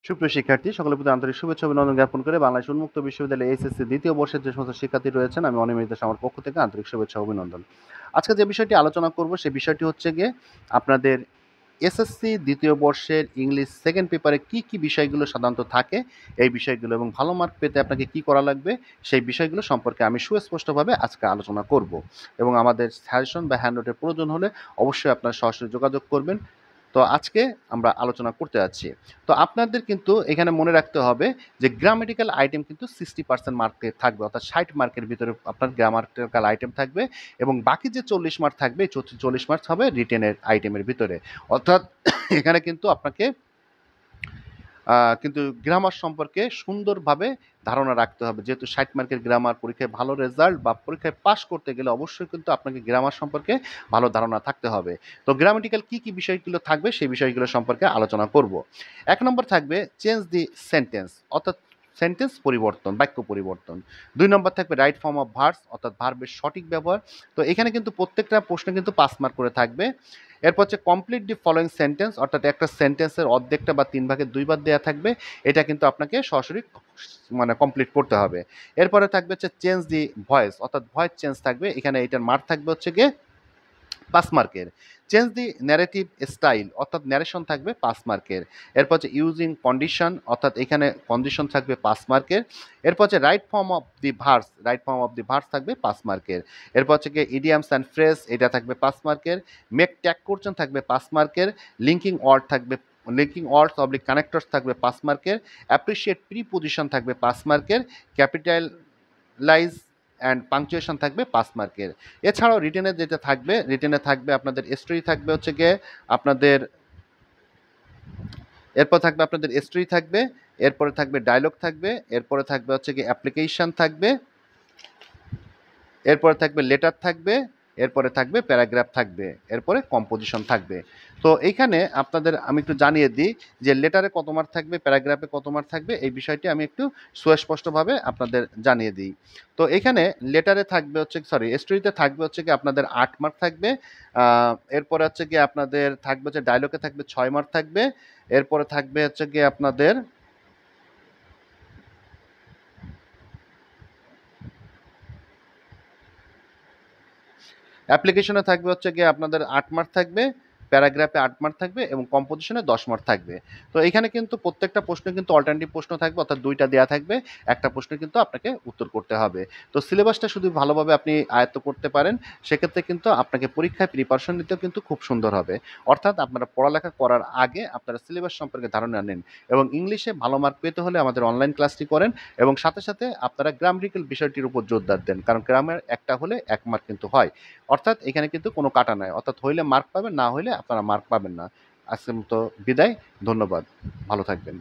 সুপ্রিয় শিক্ষার্থী, সকলের প্রতি আন্তরিক শুভেচ্ছা অভিনন্দন জ্ঞাপন করে বাংলাদেশ উন্মুক্ত বিশ্ববিদ্যালয় এইচএসসি দ্বিতীয় বর্ষের যে সমস্ত শিক্ষার্থী রয়েছেন, আমি অনিমেষ দাস আমার পক্ষ থেকে আন্তরিক শুভেচ্ছা অভিনন্দন। আজকে যে বিষয়টি আলোচনা করব সেই বিষয়টি হচ্ছে গিয়ে আপনাদের এসএসসি দ্বিতীয় বর্ষের ইংলিশ সেকেন্ড পেপারে কি কি বিষয়গুলো সাধারণত থাকে, এই বিষয়গুলো এবং ভালো মার্ক পেতে আপনাকে কি করা লাগবে সেই বিষয়গুলো সম্পর্কে আমি সুস্পষ্টভাবে আজকে আলোচনা করব। এবং আমাদের সাজেশন বা হ্যান্ডআউটের প্রয়োজন হলে অবশ্যই আপনারা সরাসরি যোগাযোগ করবেন। তো আজকে আমরা আলোচনা করতে যাচ্ছি। তো আপনাদের কিন্তু এখানে মনে রাখতে হবে যে গ্রামেটিক্যাল আইটেম কিন্তু 60% মার্কে থাকবে, অর্থাৎ 60 মার্কের ভিতরে আপনার গ্রামাটিক্যাল আইটেম থাকবে এবং বাকি যে 40 মার্ক থাকবে 40 মার্ক হবে রিটেনের আইটেমের ভিতরে। অর্থাৎ এখানে কিন্তু আপনাকে কিন্তু গ্রামার সম্পর্কে সুন্দরভাবে ধারণা রাখতে হবে, যেহেতু 60 মার্কের গ্রামার পরীক্ষায় ভালো রেজাল্ট বা পরীক্ষায় পাশ করতে গেলে অবশ্যই কিন্তু আপনাকে গ্রামার সম্পর্কে ভালো ধারণা থাকতে হবে। তো গ্রামাটিক্যাল কী কী বিষয়গুলো থাকবে সেই বিষয়গুলো সম্পর্কে আলোচনা করব। 1 নম্বর থাকবে চেঞ্জ দি সেন্টেন্স, অর্থাৎ সেন্টেন্স পরিবর্তন, বাক্য পরিবর্তন। 2 নম্বর থাকবে রাইট ফর্ম অফ ভার্বস, অর্থাৎ ভার্বের সঠিক ব্যবহার। তো এখানে কিন্তু প্রত্যেকটা প্রশ্ন কিন্তু 5 মার্ক করে থাকবে। এরপর হচ্ছে কমপ্লিট দি ফলোয়িং সেন্টেন্স, অর্থাৎ একটা সেন্টেন্সের অর্ধেকটা বা 3 ভাগের 2 ভাগ দেওয়া থাকবে, এটা কিন্তু আপনাকে সরাসরি কমপ্লিট করতে হবে। এরপরে থাকবে হচ্ছে চেঞ্জ দি ভয়েস, অর্থাৎ ভয়েস চেঞ্জ থাকবে, এখানে এটার মার্ক থাকবে হচ্ছে গিয়ে 5 মার্কের। চেঞ্জ দি ন্যারেটিভ স্টাইল, অর্থাৎ ন্যারেশন থাকবে 5 মার্কের। এরপর হচ্ছে ইউজিং কন্ডিশন, অর্থাৎ এখানে কন্ডিশন থাকবে 5 মার্কের। এরপর হচ্ছে right form of the verse, right form of the verse থাকবে 5 মার্কের। এরপর হচ্ছে গিয়ে ইডিয়ামস অ্যান্ড ফ্রেজ, এটা থাকবে 5 মার্কের। মেক ট্যাগ কোশ্চেন থাকবে 5 মার্কের। লিঙ্কিং ওয়ার্ড থাকবে, লিঙ্কিং ওয়ার্ডস অবলিক কানেক্টরস থাকবে 5 মার্কের। অ্যাপ্রিসিয়েট প্রিপোজিশন থাকবে 5 মার্কের। ক্যাপিটালাইজ অ্যান্ড পাংচুয়েশন থাকবে 5 মার্কের। এছাড়াও রিটেনে যেটা থাকবে, রিটেনে থাকবে আপনাদের স্টোরি থাকবে হচ্ছে গিয়ে আপনাদের, এরপর থাকবে আপনাদের স্টোরি থাকবে, এরপরে থাকবে ডায়লগ থাকবে, এরপরে থাকবে হচ্ছে গিয়ে অ্যাপ্লিকেশন থাকবে, এরপরে থাকবে লেটার থাকবে, এরপরে থাকবে প্যারাগ্রাফ থাকবে, এরপরে কম্পোজিশন থাকবে। তো এইখানে আপনাদের আমি একটু জানিয়ে দিই যে লেটারে কত মার্ক থাকবে, প্যারাগ্রাফে কত মার্ক থাকবে, এই বিষয়টি আমি একটু সুস্পষ্টভাবে আপনাদের জানিয়ে দিই। তো এখানে লেটারে থাকবে হচ্ছে, সরি, স্টোরিতে থাকবে হচ্ছে কি আপনাদের 8 মার্ক থাকবে। এরপরে হচ্ছে কি আপনাদের থাকবে হচ্ছে ডায়লগে থাকবে 6 মার্ক থাকবে। এরপরে থাকবে হচ্ছে কি আপনাদের অ্যাপ্লিকেশনে থাকবে হচ্ছে গিয়ে আপনাদের 8 মার্ক থাকবে, প্যারাগ্রাফে 8 মার্ক থাকবে এবং কম্পোজিশনে 10 মার্ক থাকবে। তো এখানে কিন্তু প্রত্যেকটা প্রশ্ন কিন্তু অল্টারনেটিভ প্রশ্ন থাকবে, অর্থাৎ 2টা দেয়া থাকবে, একটা প্রশ্ন কিন্তু আপনাকে উত্তর করতে হবে। তো সিলেবাসটা শুধু ভালোভাবে আপনি আয়ত্ত করতে পারেন, সেক্ষেত্রে কিন্তু আপনাকে পরীক্ষায় প্রিপারেশন নিতেও কিন্তু খুব সুন্দর হবে। অর্থাৎ আপনারা পড়ালেখা করার আগে আপনারা সিলেবাস সম্পর্কে ধারণা নিন এবং ইংলিশে ভালো মার্ক পেতে হলে আমাদের অনলাইন ক্লাসটি করেন এবং সাথে সাথে আপনারা গ্রামাটিক্যাল বিষয়টির উপর জোরদার দেন, কারণ গ্রামের একটা হলে 1 মার্ক কিন্তু হয়। অর্থাৎ এখানে কিন্তু কোনো কাটা নাই, অর্থাৎ হইলে মার্ক পাবেন, না হইলে আপনারা মার্ক পাবেন না। আজকের মতো বিদায়, ধন্যবাদ, ভালো থাকবেন।